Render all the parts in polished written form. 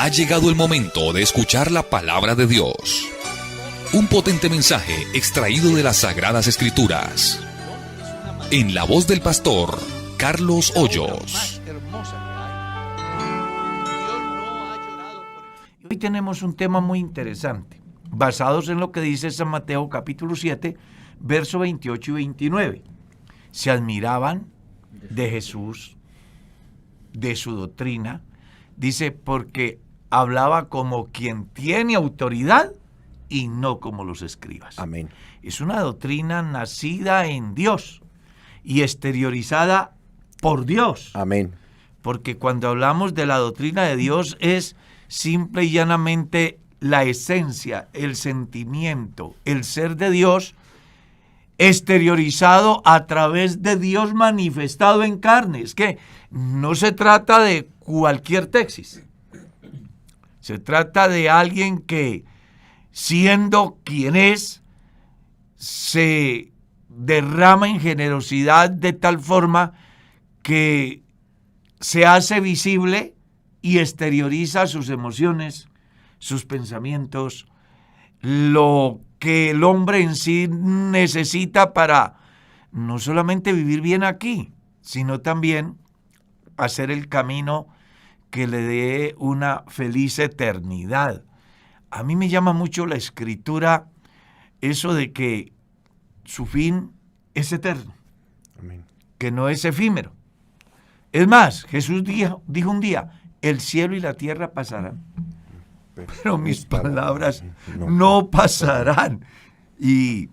Ha llegado el momento de escuchar la palabra de Dios. Un potente mensaje extraído de las Sagradas Escrituras. En la voz del pastor Carlos Hoyos. Hoy tenemos un tema muy interesante, basados en lo que dice San Mateo capítulo 7, verso 28 y 29. Se admiraban de Jesús, de su doctrina, dice, porque hablaba como quien tiene autoridad y no como los escribas. Amén. Es una doctrina nacida en Dios y exteriorizada por Dios. Amén. Porque cuando hablamos de la doctrina de Dios es simple y llanamente la esencia, el sentimiento, el ser de Dios exteriorizado a través de Dios manifestado en carne. Es que no se trata de cualquier texis. Se trata de alguien que, siendo quien es, se derrama en generosidad de tal forma que se hace visible y exterioriza sus emociones, sus pensamientos, lo que el hombre en sí necesita para no solamente vivir bien aquí, sino también hacer el camino que le dé una feliz eternidad. A mí me llama mucho la Escritura eso de que su fin es eterno, Amén. que no es efímero. Es más, Jesús dijo un día, el cielo y la tierra pasarán, pero mis palabras no pasarán. Y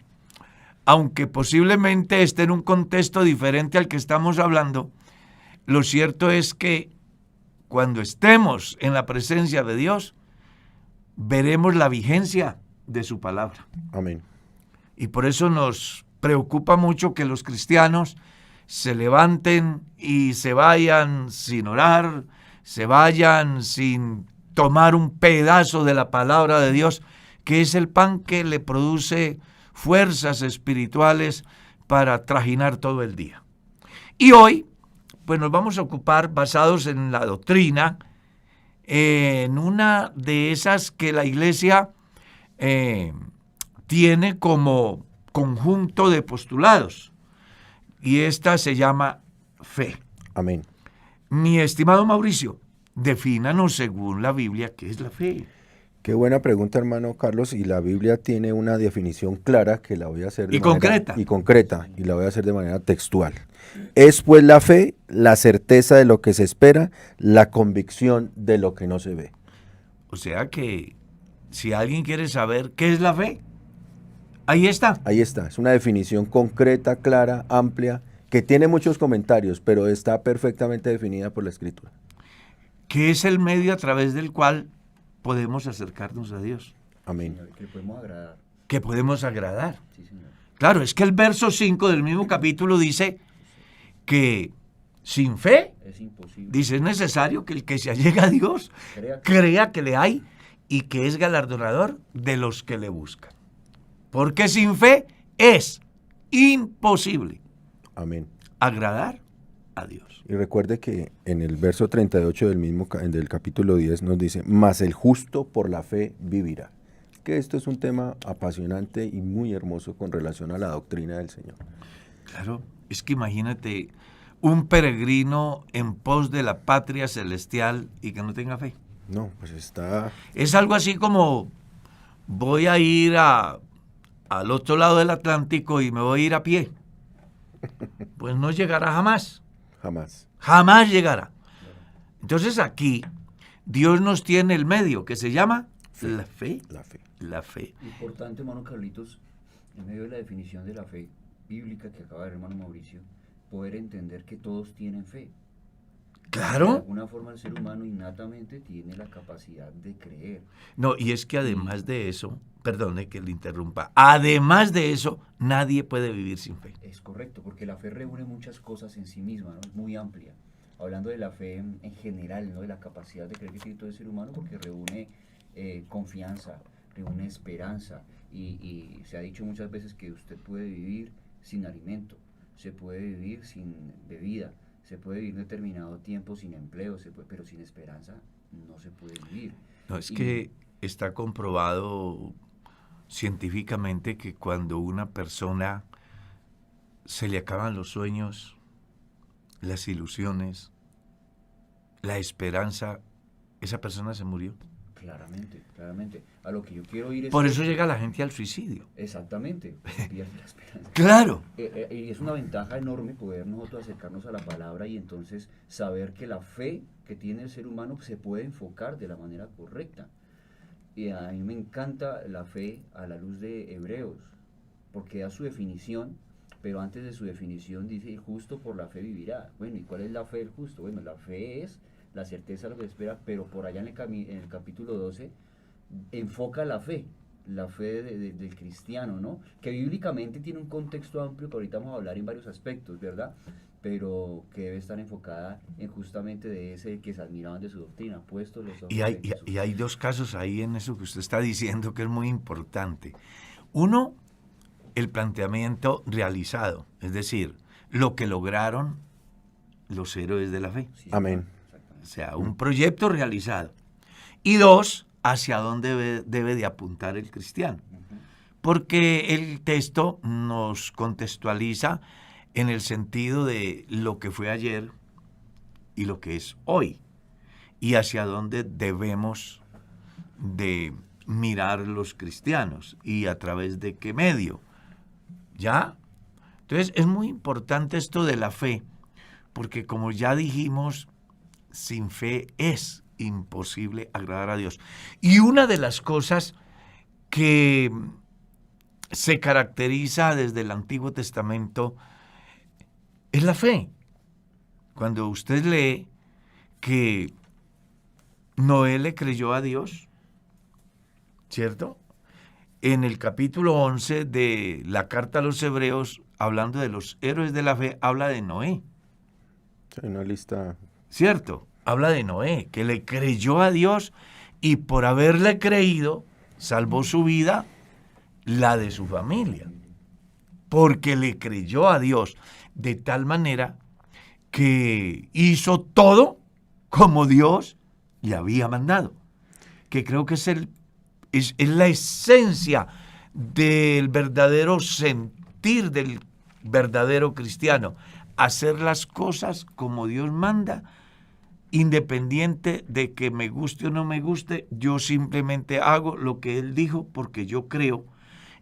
aunque posiblemente esté en un contexto diferente al que estamos hablando, lo cierto es que cuando estemos en la presencia de Dios, veremos la vigencia de su palabra. Amén. Y por eso nos preocupa mucho que los cristianos se levanten y se vayan sin orar, se vayan sin tomar un pedazo de la palabra de Dios, que es el pan que le produce fuerzas espirituales para trajinar todo el día. Y hoy, pues nos vamos a ocupar, basados en la doctrina, en una de esas que la Iglesia tiene como conjunto de postulados, y esta se llama fe. Amén. Mi estimado Mauricio, defínanos según la Biblia qué es la fe. Qué buena pregunta, hermano Carlos, y la Biblia tiene una definición clara que la voy a hacer de concreta. Y la voy a hacer de manera textual. Es pues la fe, la certeza de lo que se espera, la convicción de lo que no se ve. O sea que si alguien quiere saber qué es la fe, ahí está. Ahí está, es una definición concreta, clara, amplia, que tiene muchos comentarios, pero está perfectamente definida por la Escritura. ¿Qué es el medio a través del cual podemos acercarnos a Dios? Amén. Señor, que podemos agradar. Que podemos agradar. Sí, señor. Claro, es que el verso 5 del mismo capítulo dice que sin fe, Es imposible. dice, es necesario que el que se allega a Dios crea que le hay y que es galardonador de los que le buscan. Porque sin fe es imposible Amén. agradar a Dios. Y recuerde que en el verso 38 del capítulo 10 nos dice, mas el justo por la fe vivirá. Que esto es un tema apasionante y muy hermoso con relación a la doctrina del Señor. Claro, es que imagínate un peregrino en pos de la patria celestial y que no tenga fe. No, pues está... Es algo así como voy a ir al otro lado del Atlántico y me voy a ir a pie. Pues no llegará jamás. Jamás. Jamás llegará. Entonces aquí Dios nos tiene el medio que se llama la fe. La fe. La fe. Importante, hermano Carlitos, en medio de la definición de la fe bíblica que acaba de dar hermano Mauricio, poder entender que todos tienen fe. De Claro. alguna forma el ser humano innatamente tiene la capacidad de creer. No, y es que además de eso, perdone que le interrumpa, además de eso, nadie puede vivir sin fe. Es correcto, porque la fe reúne muchas cosas en sí misma, ¿no? Es muy amplia. Hablando de la fe en general, ¿no? De la capacidad de creer que tiene todo el ser humano, porque reúne confianza, reúne esperanza, y se ha dicho muchas veces que usted puede vivir sin alimento, se puede vivir sin bebida, Se puede vivir determinado tiempo sin empleo, pero sin esperanza no se puede vivir. No, es que está comprobado científicamente que cuando una persona se le acaban los sueños, las ilusiones, la esperanza, esa persona se murió. Claramente, claramente. A lo que yo quiero ir es... Por eso llega la gente al suicidio. Exactamente, porque pierde la esperanza. Claro. Y es una ventaja enorme poder nosotros acercarnos a la palabra y entonces saber que la fe que tiene el ser humano se puede enfocar de la manera correcta. Y a mí me encanta la fe a la luz de Hebreos, porque da su definición, pero antes de su definición dice, justo por la fe vivirá. Bueno, ¿y cuál es la fe del justo? Bueno, la fe es la certeza de lo que se espera, pero por allá en el capítulo 12 enfoca la fe del cristiano, ¿no? Que bíblicamente tiene un contexto amplio, que ahorita vamos a hablar en varios aspectos, ¿verdad? Pero que debe estar enfocada en justamente de ese que se admiraban de su doctrina, puestos los ojos en Jesús. Y hay dos casos ahí en eso que usted está diciendo que es muy importante. Uno, el planteamiento realizado, es decir, lo que lograron los héroes de la fe. Sí, Amén. O sea, un proyecto realizado. Y dos, hacia dónde debe de apuntar el cristiano. Porque el texto nos contextualiza en el sentido de lo que fue ayer y lo que es hoy. Y hacia dónde debemos de mirar los cristianos y a través de qué medio. ¿Ya? Entonces es muy importante esto de la fe, porque como ya dijimos, sin fe es imposible agradar a Dios. Y una de las cosas que se caracteriza desde el Antiguo Testamento es la fe. Cuando usted lee que Noé le creyó a Dios, ¿cierto? En el capítulo 11 de la carta a los Hebreos, hablando de los héroes de la fe, habla de Noé. Hay una lista. ¿Cierto? Habla de Noé, que le creyó a Dios y por haberle creído, salvó su vida, la de su familia. Porque le creyó a Dios de tal manera que hizo todo como Dios le había mandado. Que creo que es la esencia del verdadero sentir del verdadero cristiano. Hacer las cosas como Dios manda, independiente de que me guste o no me guste, yo simplemente hago lo que Él dijo porque yo creo,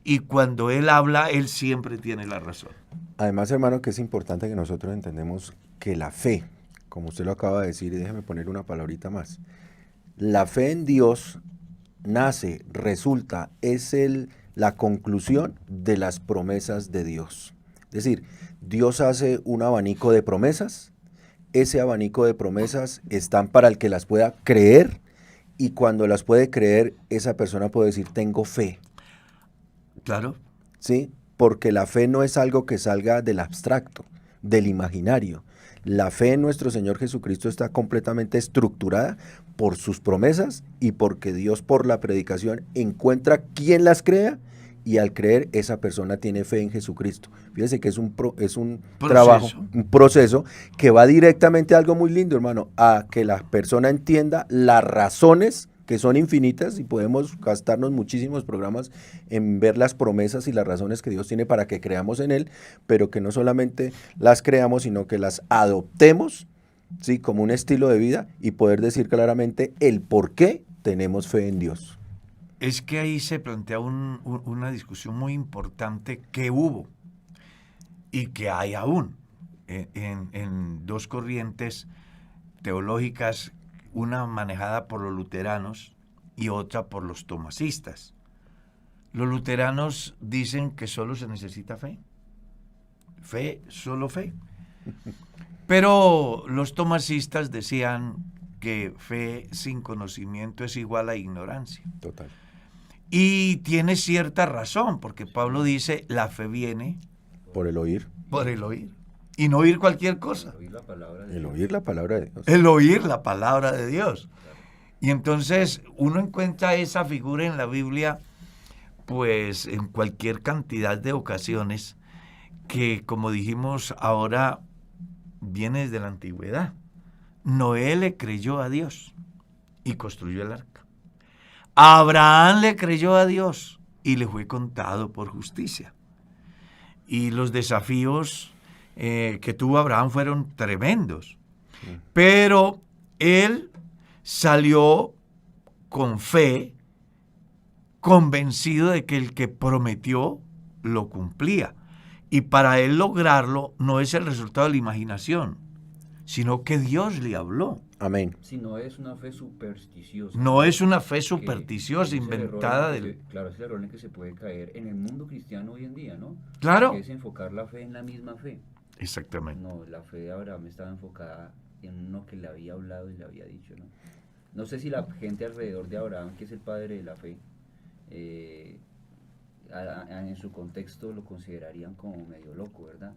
y cuando Él habla, Él siempre tiene la razón. Además, hermano, que es importante que nosotros entendemos que la fe, como usted lo acaba de decir, y déjeme poner una palabrita más, la fe en Dios nace, resulta, es la conclusión de las promesas de Dios. Es decir, Dios hace un abanico de promesas, ese abanico de promesas están para el que las pueda creer, y cuando las puede creer, esa persona puede decir, tengo fe. Claro. ¿Sí? Porque la fe no es algo que salga del abstracto, del imaginario. La fe en nuestro Señor Jesucristo está completamente estructurada por sus promesas y porque Dios por la predicación encuentra quien las crea, y al creer esa persona tiene fe en Jesucristo. Fíjese que es un trabajo, un proceso que va directamente a algo muy lindo, hermano, a que la persona entienda las razones, que son infinitas, y podemos gastarnos muchísimos programas en ver las promesas y las razones que Dios tiene para que creamos en Él, pero que no solamente las creamos, sino que las adoptemos, ¿sí?, como un estilo de vida, y poder decir claramente el por qué tenemos fe en Dios. Es que ahí se plantea una discusión muy importante que hubo y que hay aún en dos corrientes teológicas, una manejada por los luteranos y otra por los tomasistas. Los luteranos dicen que solo se necesita fe. Fe, solo fe. Pero los tomasistas decían que fe sin conocimiento es igual a ignorancia. Total. Y tiene cierta razón, porque Pablo dice, la fe viene por el oír. Por el oír. Y no oír cualquier cosa. El oír la palabra de Dios. El oír la palabra de Dios. Y entonces uno encuentra esa figura en la Biblia, pues en cualquier cantidad de ocasiones, que como dijimos ahora, viene desde la antigüedad. Noé le creyó a Dios y construyó el arca. Abraham le creyó a Dios y le fue contado por justicia. Y los desafíos que tuvo Abraham fueron tremendos. Pero él salió con fe, convencido de que el que prometió lo cumplía. Y para él lograrlo no es el resultado de la imaginación, sino que Dios le habló. Amén. Si no es una fe supersticiosa. No es una fe que supersticiosa, es el error inventada en que del... claro, es el error en el que se puede caer en el mundo cristiano hoy en día, ¿no? Claro. Que es enfocar la fe en la misma fe. Exactamente. No, la fe de Abraham estaba enfocada en uno que le había hablado y le había dicho, ¿no? No sé si la gente alrededor de Abraham, que es el padre de la fe, en su contexto lo considerarían como medio loco, ¿verdad?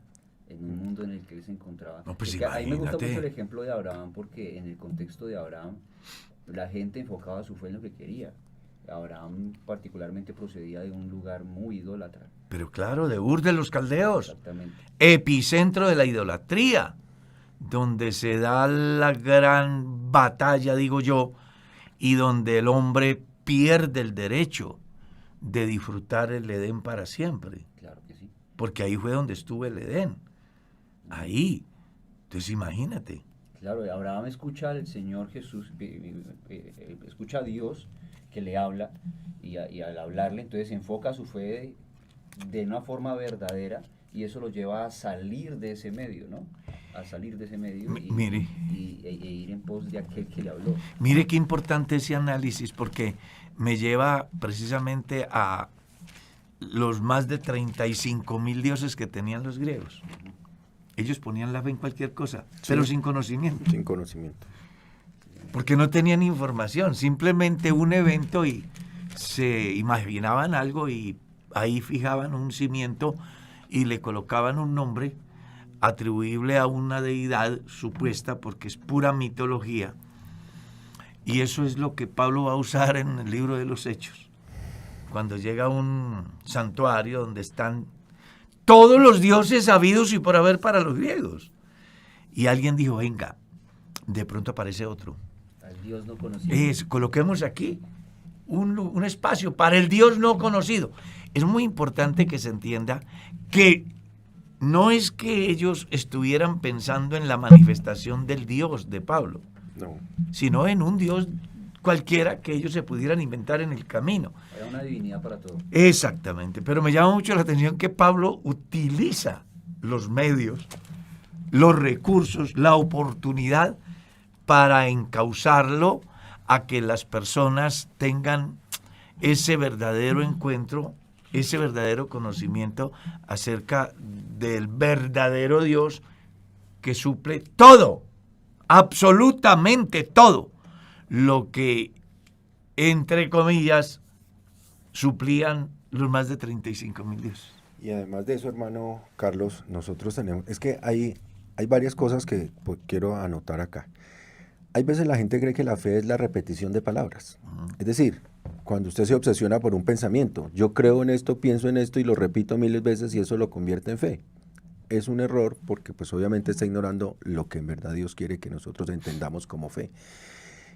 En un mundo en el que él se encontraba. No, pues Es que a mí me gusta imagínate. mucho el ejemplo de Abraham porque en el contexto de Abraham la gente enfocaba su fe en lo que quería. Abraham particularmente procedía de un lugar muy idólatra. Pero claro, de Ur de los Caldeos, Exactamente. epicentro de la idolatría, donde se da la gran batalla, digo yo, y donde el hombre pierde el derecho de disfrutar el Edén para siempre. Claro que sí. Porque ahí fue donde estuvo el Edén. Ahí. Entonces imagínate. Claro, Abraham escucha al Señor Jesús, escucha a Dios que le habla y al hablarle entonces enfoca su fe de una forma verdadera y eso lo lleva a salir de ese medio, ¿no? A salir de ese medio Mire. e ir en pos de aquel que le habló. Mire qué importante ese análisis porque me lleva precisamente a los más de 35,000 dioses que tenían los griegos. Ellos ponían la fe en cualquier cosa, pero sin conocimiento. Sin conocimiento. Porque no tenían información, simplemente un evento y se imaginaban algo y ahí fijaban un cimiento y le colocaban un nombre atribuible a una deidad supuesta porque es pura mitología. Y eso es lo que Pablo va a usar en el libro de los Hechos. Cuando llega a un santuario donde están todos los dioses habidos y por haber para los griegos. Y alguien dijo, venga, de pronto aparece otro. Al Dios no conocido. Coloquemos aquí un espacio para el Dios no conocido. Es muy importante que se entienda que no es que ellos estuvieran pensando en la manifestación del Dios de Pablo, No. sino en un Dios cualquiera que ellos se pudieran inventar en el camino. Era una divinidad para todo. Exactamente, pero me llama mucho la atención que Pablo utiliza los medios, los recursos, la oportunidad para encauzarlo a que las personas tengan ese verdadero encuentro, ese verdadero conocimiento acerca del verdadero Dios que suple todo, absolutamente todo lo que, entre comillas, suplían los más de 35,000 dioses. Y además de eso, hermano Carlos, nosotros tenemos, es que hay varias cosas que pues, quiero anotar acá. Hay veces la gente cree que la fe es la repetición de palabras. Es decir, cuando usted se obsesiona por un pensamiento, yo creo en esto, pienso en esto y lo repito miles veces y eso lo convierte en fe. Es un error porque pues obviamente está ignorando lo que en verdad Dios quiere que nosotros entendamos como fe.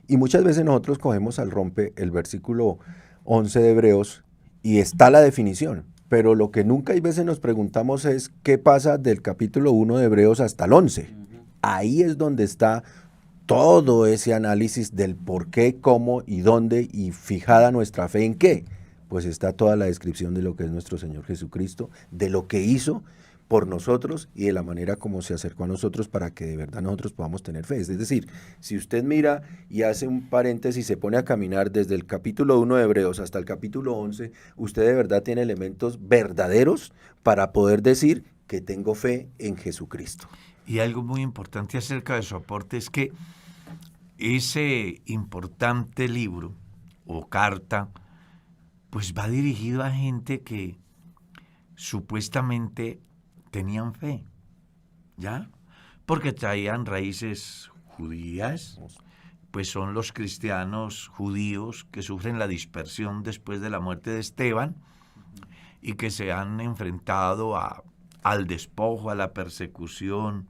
Y muchas veces nosotros cogemos al rompe el versículo 11 de Hebreos y está la definición, pero lo que nunca hay veces nos preguntamos es qué pasa del capítulo 1 de Hebreos hasta el 11. Ahí es donde está todo ese análisis del por qué, cómo y dónde y fijada nuestra fe en qué. Pues está toda la descripción de lo que es nuestro Señor Jesucristo, de lo que hizo por nosotros y de la manera como se acercó a nosotros para que de verdad nosotros podamos tener fe. Es decir, si usted mira y hace un paréntesis y se pone a caminar desde el capítulo 1 de Hebreos hasta el capítulo 11, usted de verdad tiene elementos verdaderos para poder decir que tengo fe en Jesucristo. Y algo muy importante acerca de su aporte es que ese importante libro o carta pues va dirigido a gente que supuestamente tenían fe, ¿ya? Porque traían raíces judías, pues son los cristianos judíos que sufren la dispersión después de la muerte de Esteban y que se han enfrentado al despojo, a la persecución,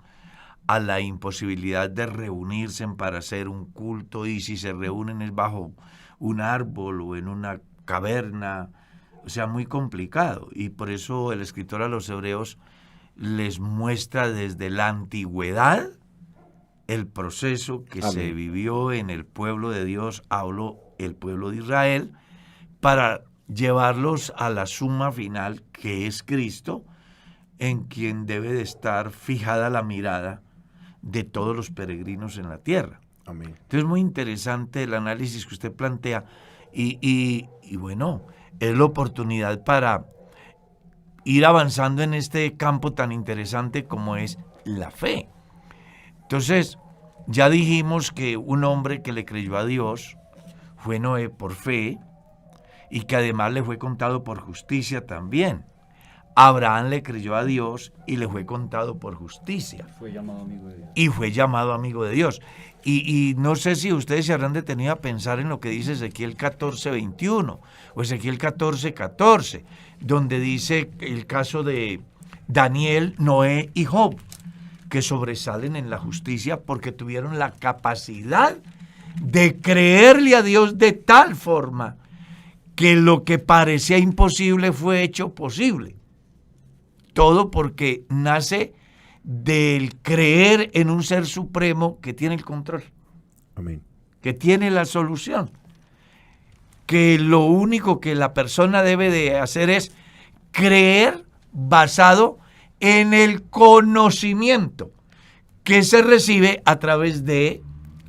a la imposibilidad de reunirse para hacer un culto, y si se reúnen es bajo un árbol o en una caverna, o sea, muy complicado. Y por eso el escritor a los Hebreos les muestra desde la antigüedad el proceso que Amén. se vivió en el pueblo de Dios, habló el pueblo de Israel, para llevarlos a la suma final, que es Cristo, en quien debe de estar fijada la mirada de todos los peregrinos en la tierra. Amén. Entonces es muy interesante el análisis que usted plantea y bueno, es la oportunidad para ir avanzando en este campo tan interesante como es la fe. Entonces, ya dijimos que un hombre que le creyó a Dios fue Noé por fe y que además le fue contado por justicia también. Abraham le creyó a Dios y le fue contado por justicia. Fue llamado amigo de Dios. Y fue llamado amigo de Dios. Y no sé si ustedes se habrán detenido a pensar en lo que dice Ezequiel 14:21 o Ezequiel 14:14, donde dice el caso de Daniel, Noé y Job, que sobresalen en la justicia porque tuvieron la capacidad de creerle a Dios de tal forma que lo que parecía imposible fue hecho posible. Todo porque nace del creer en un ser supremo que tiene el control, Amén. que tiene la solución, que lo único que la persona debe de hacer es creer basado en el conocimiento que se recibe a través de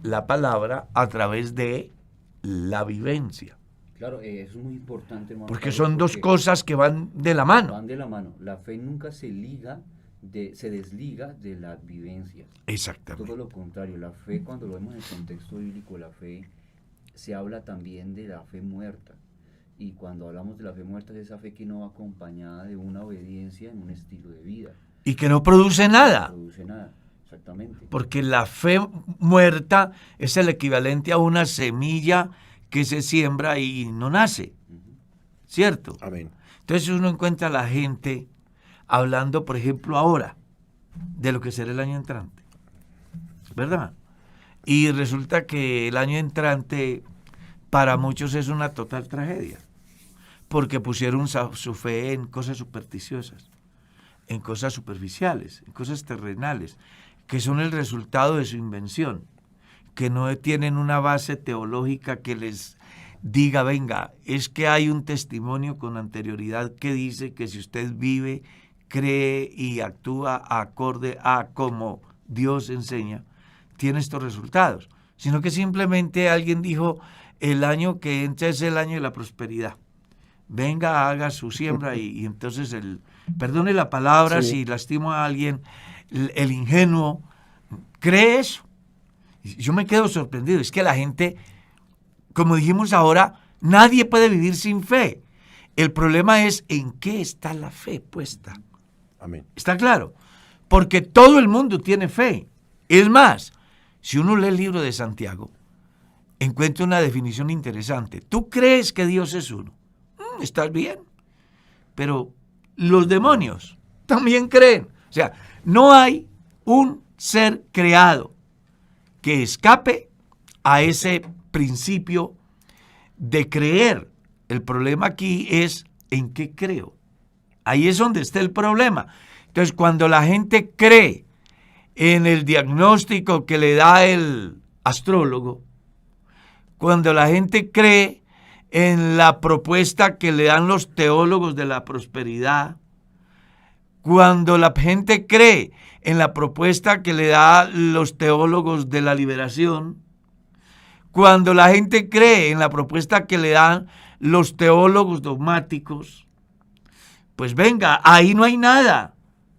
la palabra, a través de la vivencia. Claro, eso es muy importante, hermano. Porque Carlos, son dos porque cosas que van de la mano. van de la mano. La fe nunca se desliga de las vivencias. Exactamente. Todo lo contrario, la fe, cuando lo vemos en el contexto bíblico, la fe, se habla también de la fe muerta. Y cuando hablamos de la fe muerta, es esa fe que no va acompañada de una obediencia en un estilo de vida. Y que no produce nada. No produce nada, exactamente. Porque la fe muerta es el equivalente a una semilla que se siembra y no nace, ¿cierto? Amén. Entonces uno encuentra a la gente hablando, por ejemplo, ahora de lo que será el año entrante, ¿verdad? Y resulta que el año entrante para muchos es una total tragedia, porque pusieron su fe en cosas supersticiosas, en cosas superficiales, en cosas terrenales, que son el resultado de su invención, que no tienen una base teológica que les diga, venga, es que hay un testimonio con anterioridad que dice que si usted vive, cree y actúa acorde a como Dios enseña, tiene estos resultados. Sino que simplemente alguien dijo, el año que entra es el año de la prosperidad. Venga, haga su siembra y entonces, perdone la palabra si lastimo a alguien, el ingenuo cree eso. Yo me quedo sorprendido, es que la gente, como dijimos ahora, nadie puede vivir sin fe. El problema es en qué está la fe puesta. Amén. ¿Está claro? Porque todo el mundo tiene fe. Es más, si uno lee el libro de Santiago, encuentra una definición interesante. Tú crees que Dios es uno. Estás bien. Pero los demonios también creen. O sea, no hay un ser creado que escape a ese principio de creer. El problema aquí es en qué creo. Ahí es donde está el problema. Entonces, cuando la gente cree en el diagnóstico que le da el astrólogo, cuando la gente cree en la propuesta que le dan los teólogos de la prosperidad, cuando la gente cree en la propuesta que le dan los teólogos de la liberación, cuando la gente cree en la propuesta que le dan los teólogos dogmáticos, pues venga, ahí no hay nada.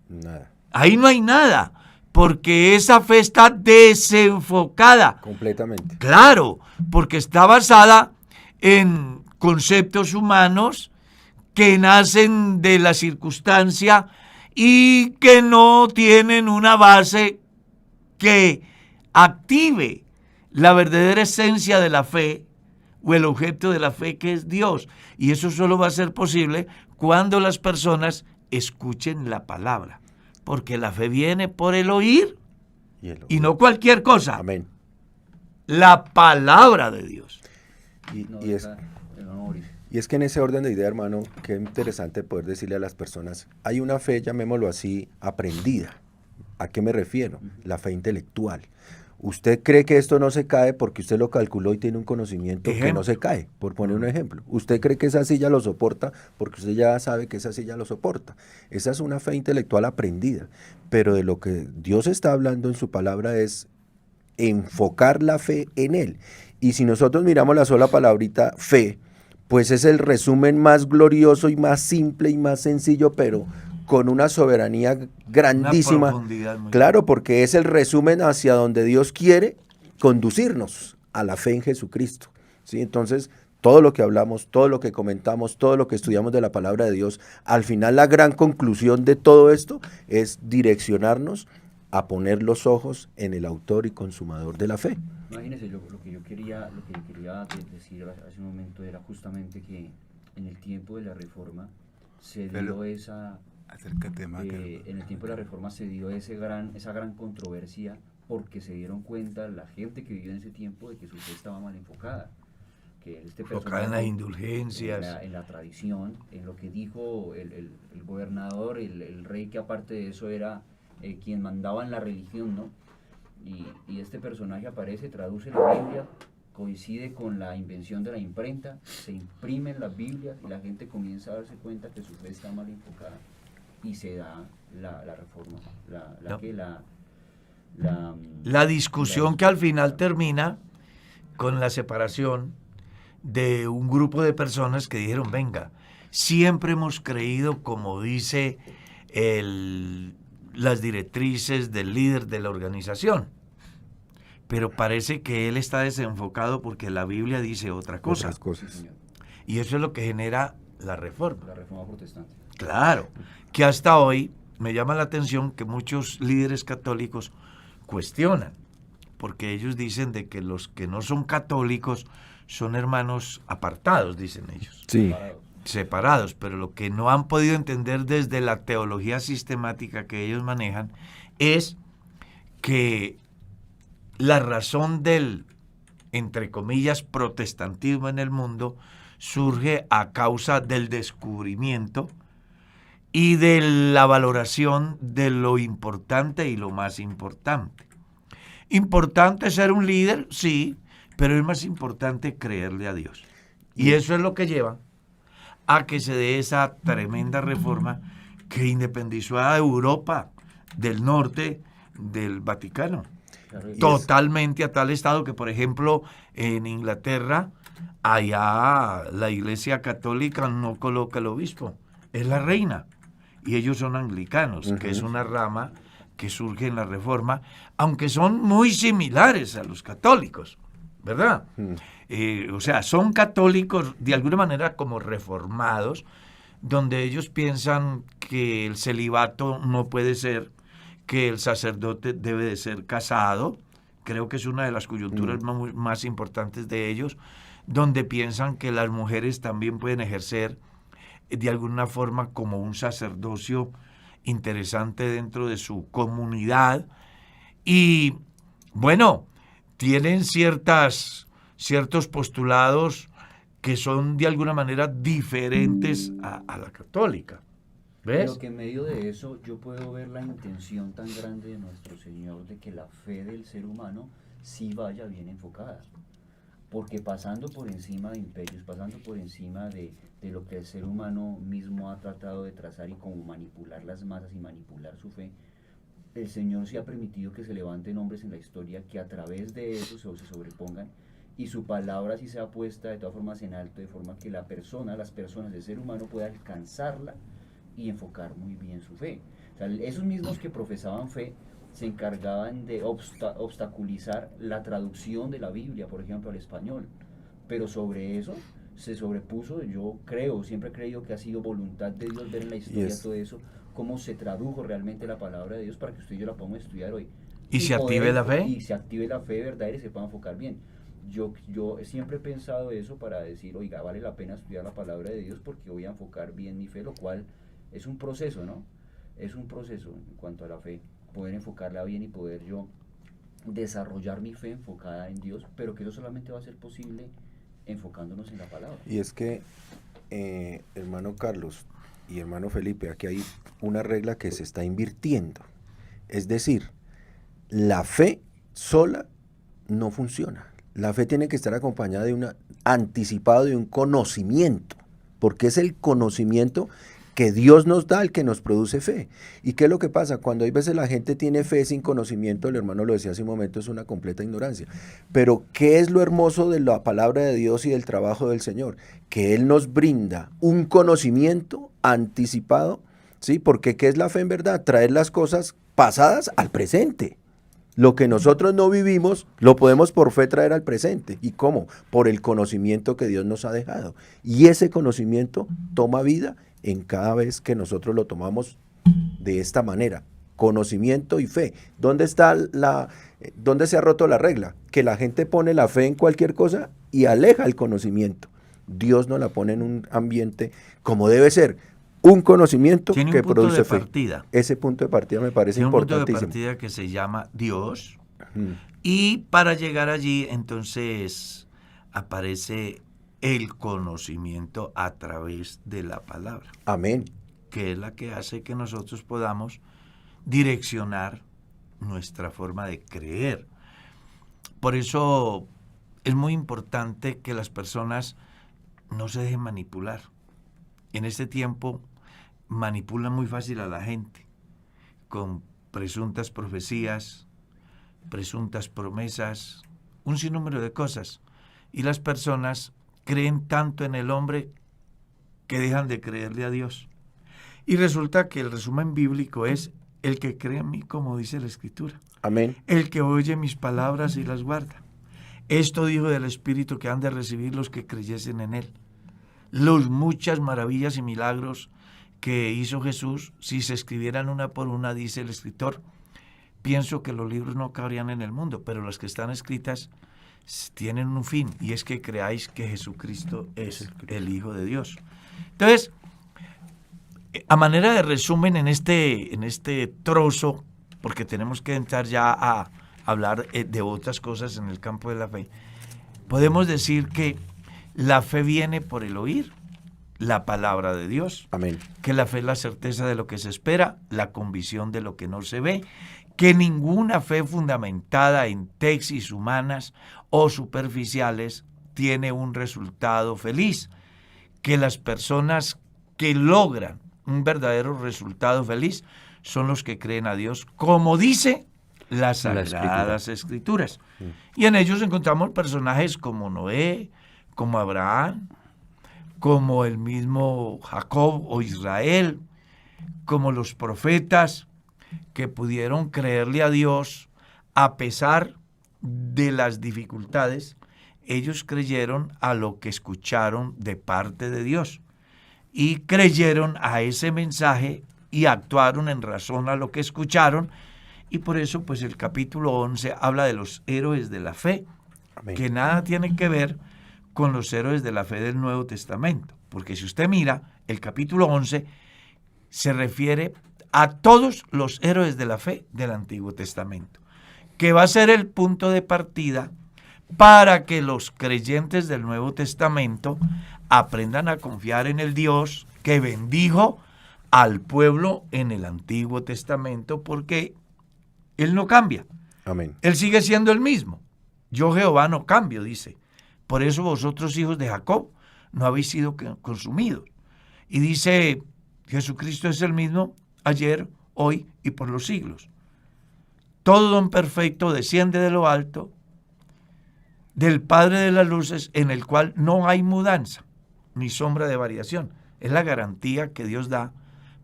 Nada. Ahí no hay nada, porque esa fe está desenfocada. Completamente. Claro, porque está basada en conceptos humanos que nacen de la circunstancia y que no tienen una base que active la verdadera esencia de la fe o el objeto de la fe, que es Dios. Y eso solo va a ser posible cuando las personas escuchen la palabra, porque la fe viene por el oír Y no cualquier cosa. Amén. La palabra de Dios. Y es que en ese orden de idea, hermano, qué interesante poder decirle a las personas, hay una fe, llamémoslo así, aprendida. ¿A qué me refiero? La fe intelectual. Usted cree que esto no se cae porque usted lo calculó y tiene un conocimiento que no se cae, por poner un ejemplo. Usted cree que esa silla lo soporta porque usted ya sabe que esa silla lo soporta. Esa es una fe intelectual aprendida. Pero de lo que Dios está hablando en su palabra es enfocar la fe en Él. Y si nosotros miramos la sola palabrita fe, pues es el resumen más glorioso y más simple y más sencillo, pero con una soberanía grandísima. Claro, porque es el resumen hacia donde Dios quiere conducirnos, a la fe en Jesucristo. ¿Sí? Entonces, todo lo que hablamos, todo lo que comentamos, todo lo que estudiamos de la palabra de Dios, al final la gran conclusión de todo esto es direccionarnos a poner los ojos en el autor y consumador de la fe. Imagínense, lo que yo quería decir hace un momento era justamente que en el tiempo de la Reforma se dio esa... en el tiempo de la Reforma se dio esa gran controversia porque se dieron cuenta la gente que vivió en ese tiempo de que su fe estaba mal enfocada, que este personaje en las indulgencias, en la tradición, en lo que dijo el gobernador, el rey, que aparte de eso era quien mandaba en la religión, ¿no? Y este personaje aparece, traduce la Biblia, coincide con la invención de la imprenta, se imprimen las Biblias y la gente comienza a darse cuenta que su fe está mal enfocada y se da la reforma, la discusión que al final termina con la separación de un grupo de personas que dijeron, venga, siempre hemos creído, como dice las directrices del líder de la organización, pero parece que él está desenfocado porque la Biblia dice otra cosa. Otras cosas. Y eso es lo que genera la reforma. La reforma protestante. Claro, que hasta hoy me llama la atención que muchos líderes católicos cuestionan, porque ellos dicen de que los que no son católicos son hermanos apartados, dicen ellos. Sí. Separados, pero lo que no han podido entender desde la teología sistemática que ellos manejan es que la razón del, entre comillas, protestantismo en el mundo surge a causa del descubrimiento y de la valoración de lo importante y lo más importante. Importante ser un líder, sí, pero es más importante creerle a Dios. Y eso es lo que lleva a que se dé esa tremenda reforma que independizó a Europa del norte del Vaticano. Totalmente a tal estado que, por ejemplo, en Inglaterra, allá la Iglesia Católica no coloca el obispo, es la reina. Y ellos son anglicanos, que es una rama que surge en la Reforma, aunque son muy similares a los católicos, ¿verdad? O sea, son católicos de alguna manera como reformados, donde ellos piensan que el celibato no puede ser, que el sacerdote debe de ser casado. Creo que es una de las coyunturas más importantes de ellos, donde piensan que las mujeres también pueden ejercer de alguna forma como un sacerdocio interesante dentro de su comunidad. Y bueno, tienen ciertos postulados que son de alguna manera diferentes a la católica. ¿Ves? Pero que en medio de eso yo puedo ver la intención tan grande de nuestro Señor de que la fe del ser humano sí vaya bien enfocada. Porque pasando por encima de imperios, pasando por encima de lo que el ser humano mismo ha tratado de trazar y como manipular las masas y manipular su fe, el Señor sí ha permitido que se levanten hombres en la historia que a través de eso se sobrepongan, y su palabra sí se ha puesta de todas formas en alto, de forma que las personas, el ser humano pueda alcanzarla y enfocar muy bien su fe. O sea, esos mismos que profesaban fe se encargaban de obstaculizar la traducción de la Biblia, por ejemplo, al español. Pero sobre eso se sobrepuso, yo creo, siempre he creído que ha sido voluntad de Dios ver en la historia todo eso, cómo se tradujo realmente la palabra de Dios para que usted y yo la podamos estudiar hoy. ¿Y se active la fe? Y se active la fe verdadera y se pueda enfocar bien. Yo siempre he pensado eso para decir, oiga, vale la pena estudiar la palabra de Dios porque voy a enfocar bien mi fe, lo cual es un proceso, ¿no? Es un proceso en cuanto a la fe, poder enfocarla bien y poder yo desarrollar mi fe enfocada en Dios, pero que eso solamente va a ser posible enfocándonos en la palabra. Y es que, hermano Carlos y hermano Felipe, aquí hay una regla que se está invirtiendo. Es decir, la fe sola no funciona. La fe tiene que estar acompañada de anticipado de un conocimiento, porque es el conocimiento que Dios nos da el que nos produce fe. ¿Y qué es lo que pasa? Cuando hay veces la gente tiene fe sin conocimiento, el hermano lo decía hace un momento, es una completa ignorancia. Pero ¿qué es lo hermoso de la palabra de Dios y del trabajo del Señor? Que Él nos brinda un conocimiento anticipado, ¿sí? Porque ¿qué es la fe en verdad? Traer las cosas pasadas al presente. Lo que nosotros no vivimos, lo podemos por fe traer al presente. ¿Y cómo? Por el conocimiento que Dios nos ha dejado. Y ese conocimiento toma vida en cada vez que nosotros lo tomamos de esta manera. Conocimiento y fe. ¿Dónde se ha roto la regla? Que la gente pone la fe en cualquier cosa y aleja el conocimiento. Dios nos la pone en un ambiente como debe ser. Un conocimiento Tiene que un punto produce de fe. partida. Ese punto de partida me parece Tiene un punto de importantísimo. partida que se llama Dios. Mm. Y para llegar allí, entonces, aparece el conocimiento a través de la palabra, Amén. que es la que hace que nosotros podamos direccionar nuestra forma de creer. Por eso es muy importante que las personas no se dejen manipular. En este tiempo manipulan muy fácil a la gente con presuntas profecías, presuntas promesas, un sinnúmero de cosas. Y las personas creen tanto en el hombre que dejan de creerle a Dios. Y resulta que el resumen bíblico es: el que cree en mí, como dice la Escritura. Amén. El que oye mis palabras y las guarda. Esto dijo del Espíritu que han de recibir los que creyesen en él. Los muchas maravillas y milagros que hizo Jesús, si se escribieran una por una, dice el escritor, pienso que los libros no cabrían en el mundo, pero las que están escritas tienen un fin, y es que creáis que Jesucristo es el Hijo de Dios. Entonces, a manera de resumen en este trozo, porque tenemos que entrar ya a hablar de otras cosas en el campo de la fe, podemos decir que la fe viene por el oír la palabra de Dios. Amén. Que la fe es la certeza de lo que se espera, la convicción de lo que no se ve, que ninguna fe fundamentada en tesis humanas o superficiales tiene un resultado feliz, que las personas que logran un verdadero resultado feliz son los que creen a Dios, como dice las Sagradas Escrituras. Y en ellos encontramos personajes como Noé, como Abraham, como el mismo Jacob o Israel, como los profetas que pudieron creerle a Dios a pesar de las dificultades. Ellos creyeron a lo que escucharon de parte de Dios y creyeron a ese mensaje y actuaron en razón a lo que escucharon, y por eso pues el capítulo 11 habla de los héroes de la fe. Amén. Que nada tienen que ver con los héroes de la fe del Nuevo Testamento, porque si usted mira, el capítulo 11 se refiere a todos los héroes de la fe del Antiguo Testamento, que va a ser el punto de partida para que los creyentes del Nuevo Testamento aprendan a confiar en el Dios que bendijo al pueblo en el Antiguo Testamento, porque Él no cambia. Amén. Él sigue siendo el mismo. Yo, Jehová, no cambio, dice. Por eso vosotros, hijos de Jacob, no habéis sido consumidos. Y dice, Jesucristo es el mismo ayer, hoy y por los siglos. Todo don perfecto desciende de lo alto, del Padre de las luces, en el cual no hay mudanza ni sombra de variación. Es la garantía que Dios da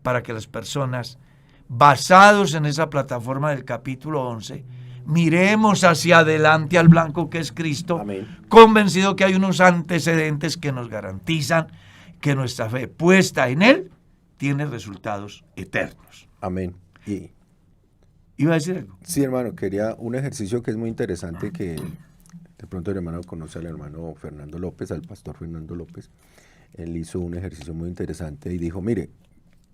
para que las personas, basados en esa plataforma del capítulo 11, miremos hacia adelante al blanco que es Cristo. Amén. Convencido que hay unos antecedentes que nos garantizan que nuestra fe puesta en Él tiene resultados eternos. Amén. Y ¿iba a decir algo? Sí, hermano, quería un ejercicio que es muy interesante, que de pronto el hermano conoce al hermano Fernando López, al pastor Fernando López. Él hizo un ejercicio muy interesante y dijo, mire,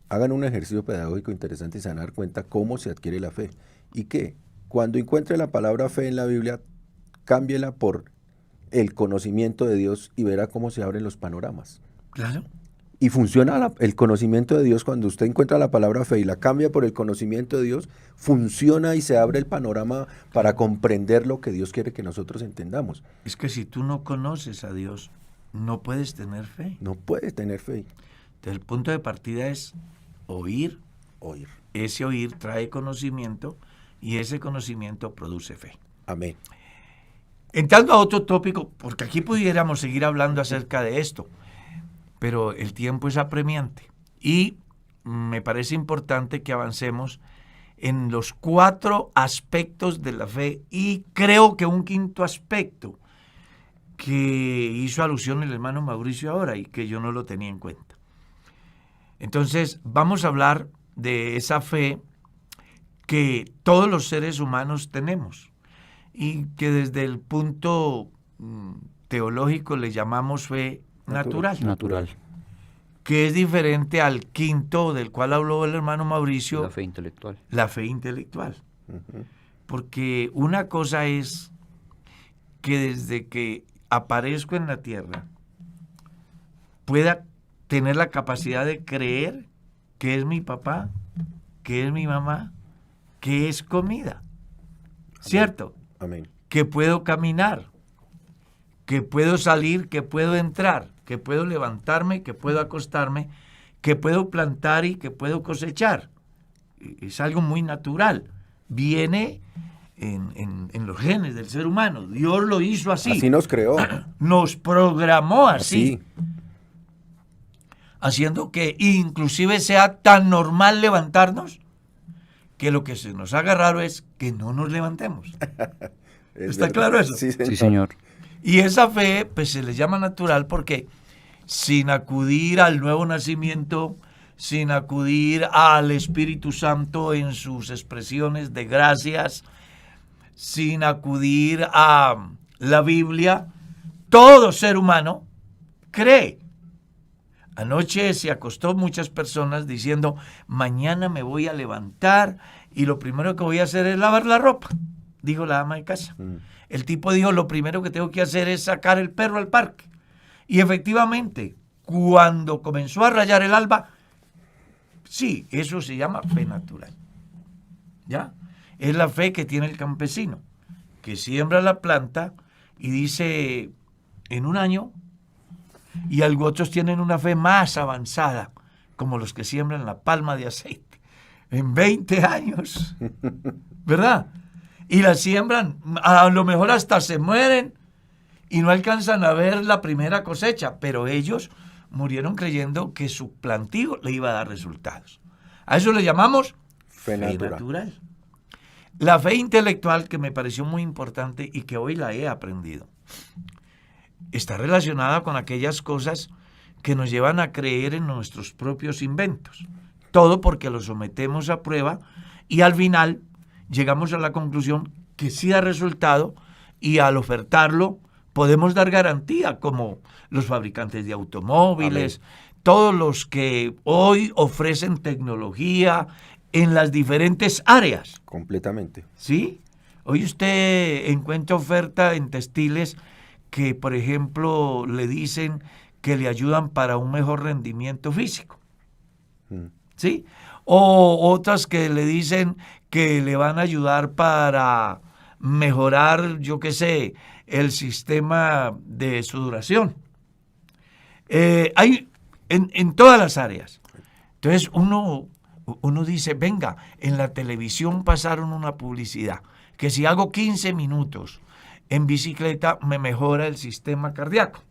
hagan un ejercicio pedagógico interesante y se van a dar cuenta cómo se adquiere la fe. ¿Y qué? Cuando encuentre la palabra fe en la Biblia, cámbiela por el conocimiento de Dios y verá cómo se abren los panoramas. Claro. Y funciona el conocimiento de Dios cuando usted encuentra la palabra fe y la cambia por el conocimiento de Dios, funciona y se abre el panorama para comprender lo que Dios quiere que nosotros entendamos. Es que si tú no conoces a Dios, no puedes tener fe. No puedes tener fe. Entonces, el punto de partida es oír. Oír. Ese oír trae conocimiento y ese conocimiento produce fe. Amén. Entrando a otro tópico, porque aquí pudiéramos seguir hablando acerca de esto, pero el tiempo es apremiante y me parece importante que avancemos en los 4 aspectos de la fe y creo que un quinto aspecto que hizo alusión el hermano Mauricio ahora y que yo no lo tenía en cuenta. Entonces vamos a hablar de esa fe que todos los seres humanos tenemos y que desde el punto teológico le llamamos fe natural, que es diferente al quinto del cual habló el hermano Mauricio, La fe intelectual. la fe intelectual. Porque una cosa es que desde que aparezco en la tierra pueda tener la capacidad de creer que es mi papá, que es mi mamá, que es comida. ¿Cierto? Amén. Que puedo caminar, que puedo salir, que puedo entrar, que puedo levantarme, que puedo acostarme, que puedo plantar y que puedo cosechar. Es algo muy natural. Viene en los genes del ser humano. Dios lo hizo así. Así nos creó. Nos programó así. Así. Haciendo que inclusive sea tan normal levantarnos que lo que se nos haga raro es que no nos levantemos. ¿Está claro eso? Sí, señor. Sí, señor. Y esa fe, pues se le llama natural porque sin acudir al nuevo nacimiento, sin acudir al Espíritu Santo en sus expresiones de gracias, sin acudir a la Biblia, todo ser humano cree. Anoche se acostó muchas personas diciendo, mañana me voy a levantar y lo primero que voy a hacer es lavar la ropa, dijo la ama de casa. El tipo dijo, lo primero que tengo que hacer es sacar el perro al parque. Y efectivamente, cuando comenzó a rayar el alba, sí, eso se llama fe natural. ¿Ya? Es la fe que tiene el campesino, que siembra la planta y dice, en un año, y otros tienen una fe más avanzada, como los que siembran la palma de aceite, en 20 años, ¿verdad? Y la siembran, a lo mejor hasta se mueren y no alcanzan a ver la primera cosecha, pero ellos murieron creyendo que su plantío le iba a dar resultados. A eso le llamamos fe natural. La fe intelectual, que me pareció muy importante y que hoy la he aprendido, está relacionada con aquellas cosas que nos llevan a creer en nuestros propios inventos. Todo porque lo sometemos a prueba y al final llegamos a la conclusión que sí da resultado y al ofertarlo podemos dar garantía, como los fabricantes de automóviles, todos los que hoy ofrecen tecnología en las diferentes áreas. Completamente. ¿Sí? Hoy usted encuentra oferta en textiles que, por ejemplo, le dicen que le ayudan para un mejor rendimiento físico. ¿Sí? O otras que le dicen que le van a ayudar para mejorar, yo qué sé, el sistema de sudoración. Hay en todas las áreas. Entonces uno dice, venga, en la televisión pasaron una publicidad, que si hago 15 minutos en bicicleta me mejora el sistema cardíaco.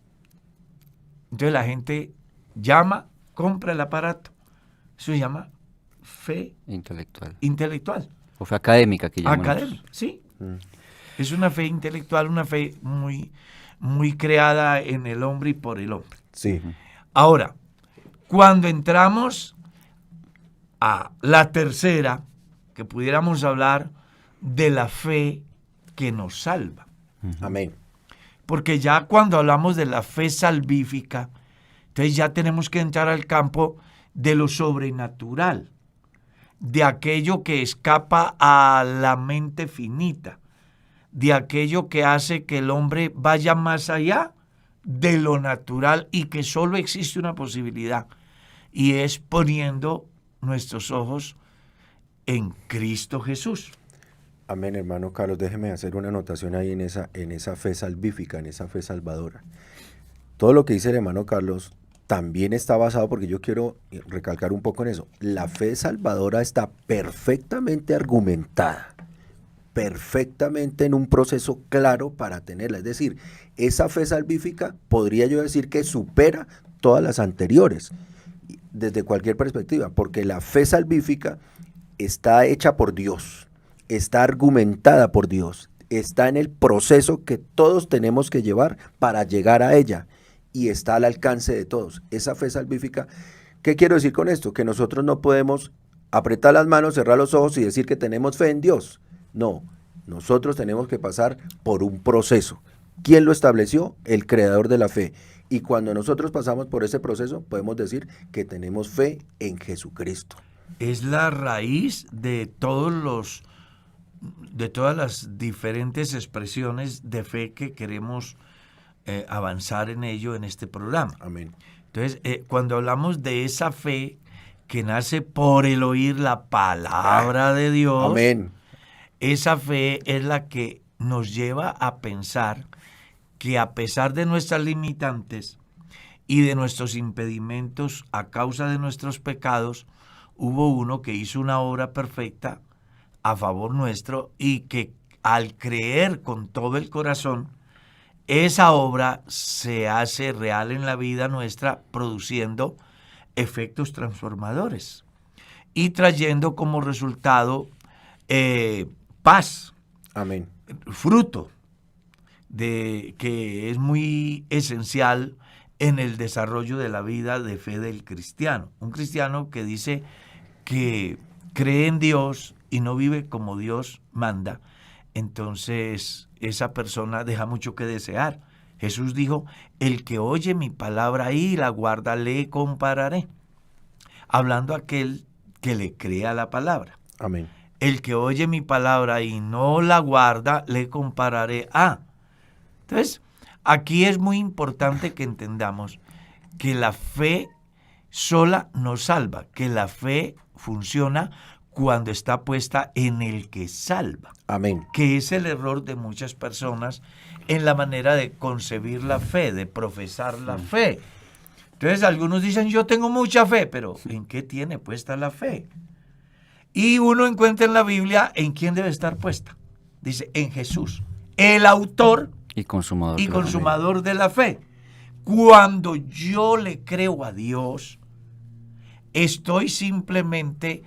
Entonces la gente llama, compra el aparato. Eso se llama fe intelectual. O fe académica que llamamos. Académica, sí. Es una fe intelectual, una fe muy, muy creada en el hombre y por el hombre. Sí. Ahora, cuando entramos a la tercera, que pudiéramos hablar de la fe que nos salva. Amén. Porque ya cuando hablamos de la fe salvífica, entonces ya tenemos que entrar al campo de lo sobrenatural, de aquello que escapa a la mente finita, de aquello que hace que el hombre vaya más allá de lo natural y que solo existe una posibilidad, y es poniendo nuestros ojos en Cristo Jesús. Amén, hermano Carlos. Déjeme hacer una anotación ahí en esa fe salvífica, en esa fe salvadora. Todo lo que dice el hermano Carlos también está basado, porque yo quiero recalcar un poco en eso. La fe salvadora está perfectamente argumentada, perfectamente en un proceso claro para tenerla. Es decir, esa fe salvífica podría yo decir que supera todas las anteriores, desde cualquier perspectiva, porque la fe salvífica está hecha por Dios, está argumentada por Dios, está en el proceso que todos tenemos que llevar para llegar a ella, y está al alcance de todos. Esa fe salvífica, ¿qué quiero decir con esto? Que nosotros no podemos apretar las manos, cerrar los ojos y decir que tenemos fe en Dios. No, nosotros tenemos que pasar por un proceso. ¿Quién lo estableció? El creador de la fe. Y cuando nosotros pasamos por ese proceso, podemos decir que tenemos fe en Jesucristo. Es la raíz de todas las diferentes expresiones de fe que queremos avanzar en ello en este programa. Amén. Entonces, cuando hablamos de esa fe que nace por el oír la palabra de Dios, Amén. Esa fe es la que nos lleva a pensar que a pesar de nuestras limitantes y de nuestros impedimentos a causa de nuestros pecados, hubo uno que hizo una obra perfecta a favor nuestro, y que al creer con todo el corazón, esa obra se hace real en la vida nuestra, produciendo efectos transformadores y trayendo como resultado paz. Amén. Fruto de que es muy esencial en el desarrollo de la vida de fe del cristiano. Un cristiano que dice que cree en Dios y no vive como Dios manda, entonces esa persona deja mucho que desear. Jesús dijo: el que oye mi palabra y la guarda, le compararé. Hablando a aquel que le crea la palabra. Amén. El que oye mi palabra y no la guarda, le compararé a. Entonces, aquí es muy importante que entendamos que la fe sola nos salva, que la fe funciona cuando está puesta en el que salva. Amén. Que es el error de muchas personas en la manera de concebir la fe, de profesar la fe. Entonces, algunos dicen: yo tengo mucha fe, pero ¿en qué tiene puesta la fe? Y uno encuentra en la Biblia en quién debe estar puesta. Dice: en Jesús, el autor y consumador de la fe. Cuando yo le creo a Dios, estoy simplemente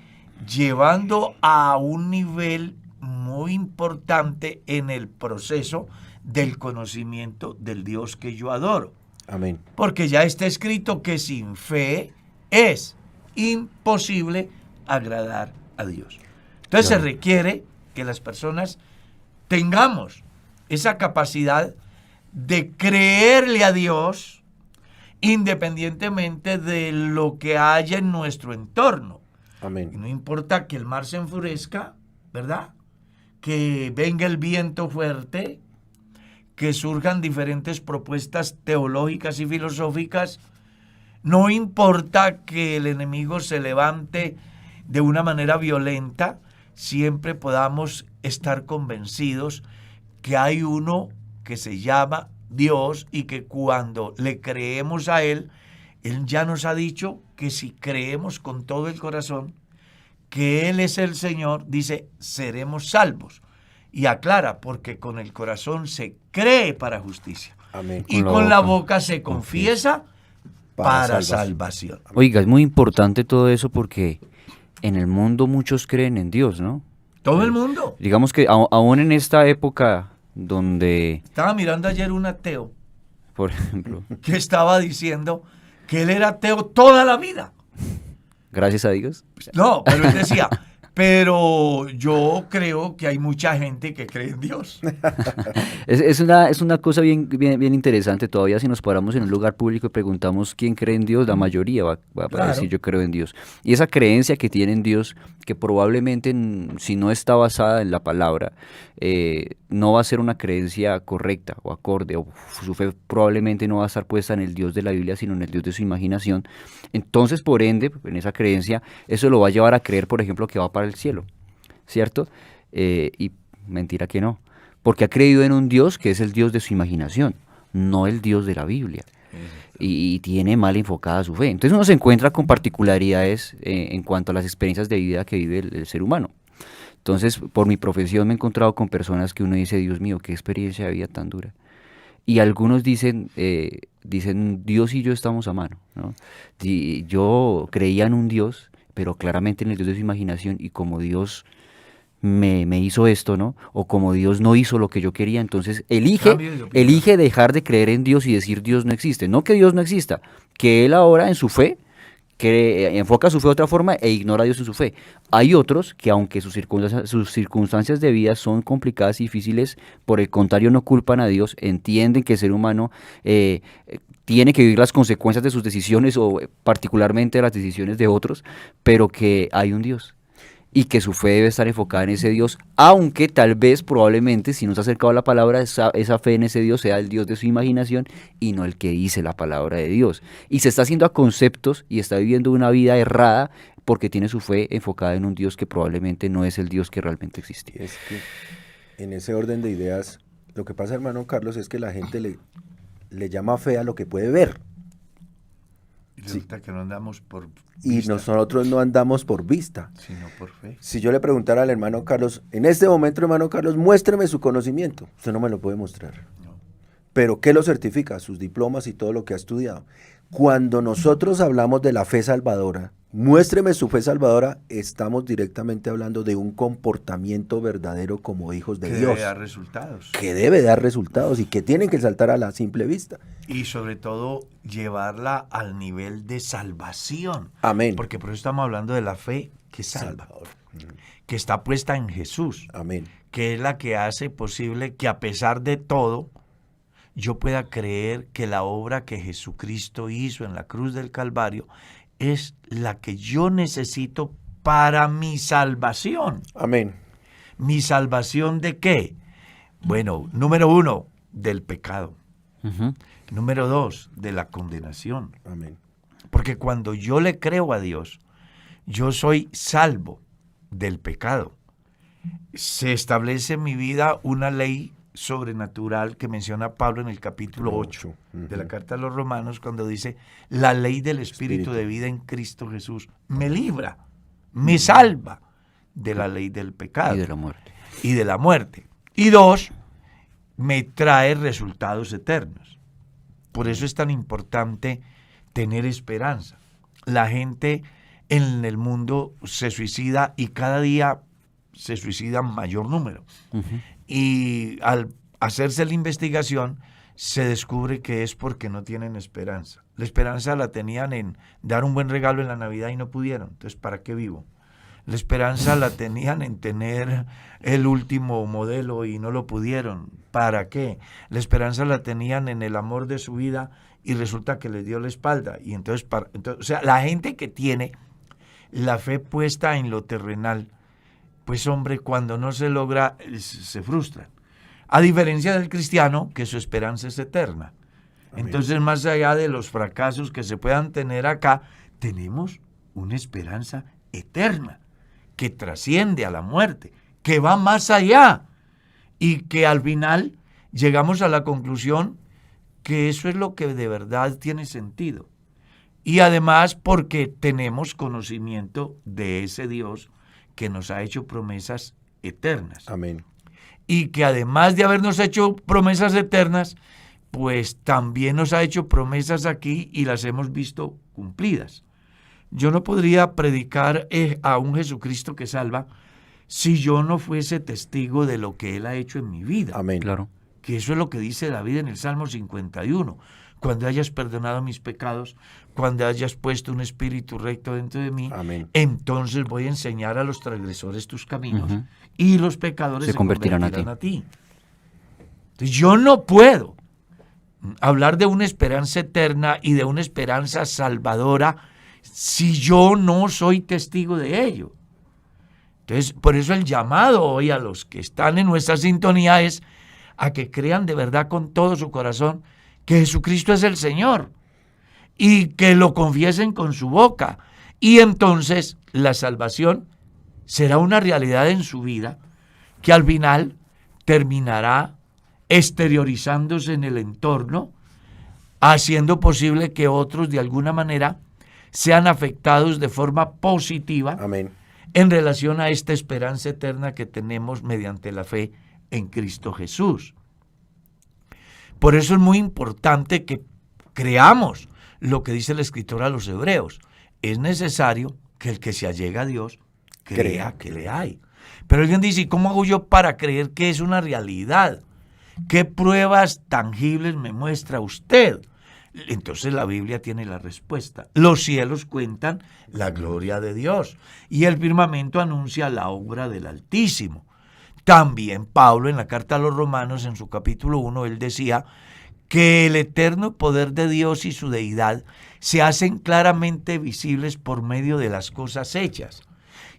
llevando a un nivel muy importante en el proceso del conocimiento del Dios que yo adoro. Amén. Porque ya está escrito que sin fe es imposible agradar a Dios. Entonces se requiere que las personas tengamos esa capacidad de creerle a Dios independientemente de lo que haya en nuestro entorno. Amén. Y no importa que el mar se enfurezca, ¿verdad? Que venga el viento fuerte, que surjan diferentes propuestas teológicas y filosóficas. No importa que el enemigo se levante de una manera violenta, siempre podamos estar convencidos que hay uno que se llama Dios, y que cuando le creemos a Él, Él ya nos ha dicho que si creemos con todo el corazón que Él es el Señor, dice, seremos salvos. Y aclara: porque con el corazón se cree para justicia. Amén. Y con la boca se confiesa para salvación. Oiga, es muy importante todo eso, porque en el mundo muchos creen en Dios, ¿no? Todo el mundo. Digamos que aún en esta época donde, Estaba mirando ayer un ateo por ejemplo, que estaba diciendo que él era ateo toda la vida. gracias a Dios, No, pero él decía: Pero yo creo que hay mucha gente que cree en Dios. Es una cosa bien interesante. Todavía si nos paramos en un lugar público y preguntamos quién cree en Dios, la mayoría va a Claro. decir yo creo en Dios. Y esa creencia que tiene en Dios, que probablemente si no está basada en la palabra, no va a ser una creencia correcta o acorde, o su fe probablemente no va a estar puesta en el Dios de la Biblia, sino en el Dios de su imaginación. Entonces, por ende, en esa creencia, eso lo va a llevar a creer, por ejemplo, que va para el cielo, ¿cierto? Y mentira que no, porque ha creído en un Dios que es el Dios de su imaginación, no el Dios de la Biblia. Y tiene mal enfocada su fe. Entonces uno se encuentra con particularidades en cuanto a las experiencias de vida que vive el ser humano. Entonces, por mi profesión me he encontrado con personas que uno dice, Dios mío, qué experiencia de vida tan dura. Y algunos dicen, Dios y yo estamos a mano, ¿no? Y yo creía en un Dios, pero claramente en el Dios de su imaginación, y como Dios me hizo esto, ¿no? O como Dios no hizo lo que yo quería, entonces elige dejar de creer en Dios y decir Dios no existe. No que Dios no exista, que él ahora en su fe, que enfoca su fe de otra forma e ignora a Dios en su fe. Hay otros que aunque sus circunstancias de vida son complicadas y difíciles, por el contrario no culpan a Dios, entienden que el ser humano tiene que vivir las consecuencias de sus decisiones o particularmente de las decisiones de otros, pero que hay un Dios y que su fe debe estar enfocada en ese Dios, aunque tal vez, probablemente, si no se ha acercado a la palabra, esa fe en ese Dios sea el Dios de su imaginación y no el que dice la palabra de Dios. Y se está haciendo a conceptos y está viviendo una vida errada porque tiene su fe enfocada en un Dios que probablemente no es el Dios que realmente existe. Y es que en ese orden de ideas, lo que pasa, hermano Carlos, es que la gente le llama fe a lo que puede ver. Y resulta que no andamos por Y vista, nosotros no andamos por vista, sino por fe. Si yo le preguntara al hermano Carlos, en este momento, hermano Carlos, muéstreme su conocimiento, usted no me lo puede mostrar. No. ¿Pero qué lo certifica? Sus diplomas y todo lo que ha estudiado. Cuando nosotros hablamos de la fe salvadora, muéstreme su fe salvadora, estamos directamente hablando de un comportamiento verdadero como hijos de Que Dios. debe dar resultados. Que debe dar resultados y que tienen que saltar a la simple vista. Y sobre todo llevarla al nivel de salvación. Amén. Porque por eso estamos hablando de la fe que salva, que está puesta en Jesús, Amén. que es la que hace posible que a pesar de todo yo pueda creer que la obra que Jesucristo hizo en la cruz del Calvario es la que yo necesito para mi salvación. Amén. ¿Mi salvación de qué? Bueno, número 1, del pecado. Uh-huh. Número 2, de la condenación. Amén. Porque cuando yo le creo a Dios, yo soy salvo del pecado. Se establece en mi vida una ley sobrenatural que menciona Pablo en el capítulo 8 de la carta a los Romanos, cuando dice, la ley del Espíritu de vida en Cristo Jesús me libra, me salva de la ley del pecado Y de la muerte. y de la muerte. Y 2, me trae resultados eternos. Por eso es tan importante tener esperanza. La gente en el mundo se suicida y cada día se suicida mayor número. Uh-huh. Y al hacerse la investigación se descubre que es porque no tienen esperanza. La esperanza la tenían en dar un buen regalo en la Navidad y no pudieron. Entonces, ¿para qué vivo? La esperanza la tenían en tener el último modelo y no lo pudieron. ¿Para qué? La esperanza la tenían en el amor de su vida y resulta que les dio la espalda. Y entonces, o sea, la gente que tiene la fe puesta en lo terrenal, pues hombre, cuando no se logra, se frustran. A diferencia del cristiano, que su esperanza es eterna. Amén. Entonces, más allá de los fracasos que se puedan tener acá, tenemos una esperanza eterna que trasciende a la muerte, que va más allá y que al final llegamos a la conclusión que eso es lo que de verdad tiene sentido. Y además porque tenemos conocimiento de ese Dios que nos ha hecho promesas eternas. Amén. Y que además de habernos hecho promesas eternas, pues también nos ha hecho promesas aquí y las hemos visto cumplidas. Yo no podría predicar a un Jesucristo que salva si yo no fuese testigo de lo que Él ha hecho en mi vida. Amén. Claro. que eso es lo que dice David en el Salmo 51. Cuando hayas perdonado mis pecados, cuando hayas puesto un espíritu recto dentro de mí, Amén. entonces voy a enseñar a los transgresores tus caminos y los pecadores se convertirán a ti. Entonces, yo no puedo hablar de una esperanza eterna y de una esperanza salvadora si yo no soy testigo de ello. Entonces, por eso el llamado hoy a los que están en nuestra sintonía es a que crean de verdad con todo su corazón que Jesucristo es el Señor y que lo confiesen con su boca. Y entonces la salvación será una realidad en su vida que al final terminará exteriorizándose en el entorno, haciendo posible que otros de alguna manera sean afectados de forma positiva. Amén. En relación a esta esperanza eterna que tenemos mediante la fe en Cristo Jesús. Por eso es muy importante que creamos lo que dice el escritor a los hebreos. Es necesario que el que se allega a Dios crea que le hay. Pero alguien dice, ¿y cómo hago yo para creer que es una realidad? ¿Qué pruebas tangibles me muestra usted? Entonces la Biblia tiene la respuesta. Los cielos cuentan la gloria de Dios y el firmamento anuncia la obra del Altísimo. También Pablo en la carta a los Romanos en su capítulo 1, él decía que el eterno poder de Dios y su deidad se hacen claramente visibles por medio de las cosas hechas.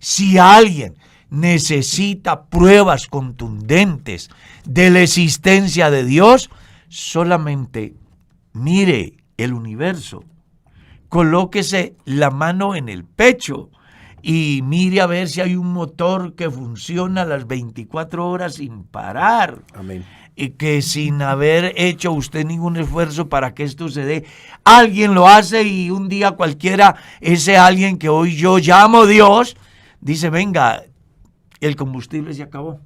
Si alguien necesita pruebas contundentes de la existencia de Dios, solamente mire el universo, colóquese la mano en el pecho y mire a ver si hay un motor que funciona las 24 horas sin parar. Amén. Y que sin haber hecho usted ningún esfuerzo para que esto se dé, alguien lo hace y un día cualquiera, ese alguien que hoy yo llamo Dios, dice, venga, el combustible se acabó.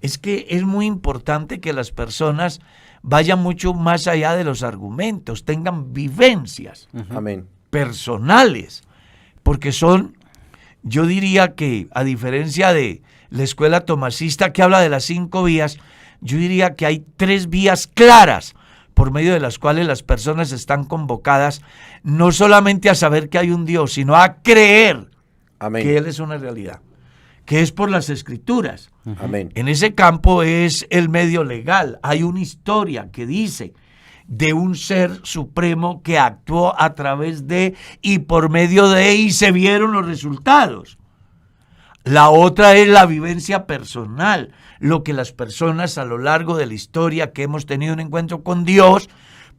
Es que es muy importante que las personas vayan mucho más allá de los argumentos, tengan vivencias Amén. personales, porque son, yo diría que a diferencia de la escuela tomasista que habla de las 5 vías, yo diría que hay 3 vías claras por medio de las cuales las personas están convocadas no solamente a saber que hay un Dios, sino a creer Amén. que Él es una realidad, que es por las Escrituras. Amén. En ese campo es el medio legal. Hay una historia que dice de un ser supremo que actuó a través de y por medio de y se vieron los resultados. La otra es la vivencia personal, lo que las personas a lo largo de la historia que hemos tenido un encuentro con Dios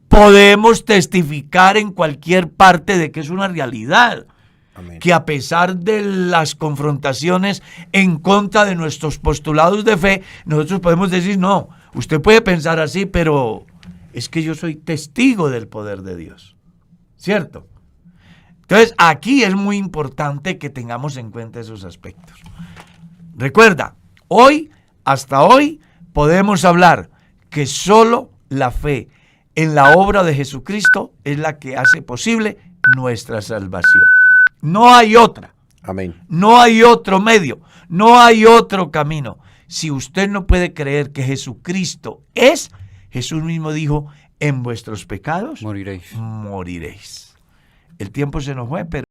podemos testificar en cualquier parte de que es una realidad. Amén. Que a pesar de las confrontaciones en contra de nuestros postulados de fe, nosotros podemos decir, no, usted puede pensar así, pero es que yo soy testigo del poder de Dios, ¿cierto? Entonces, aquí es muy importante que tengamos en cuenta esos aspectos. Recuerda, hasta hoy, podemos hablar que solo la fe en la obra de Jesucristo es la que hace posible nuestra salvación. No hay otra. Amén. No hay otro medio. No hay otro camino. Si usted no puede creer que Jesucristo es, Jesús mismo dijo, en vuestros pecados Moriréis. moriréis. El tiempo se nos fue, pero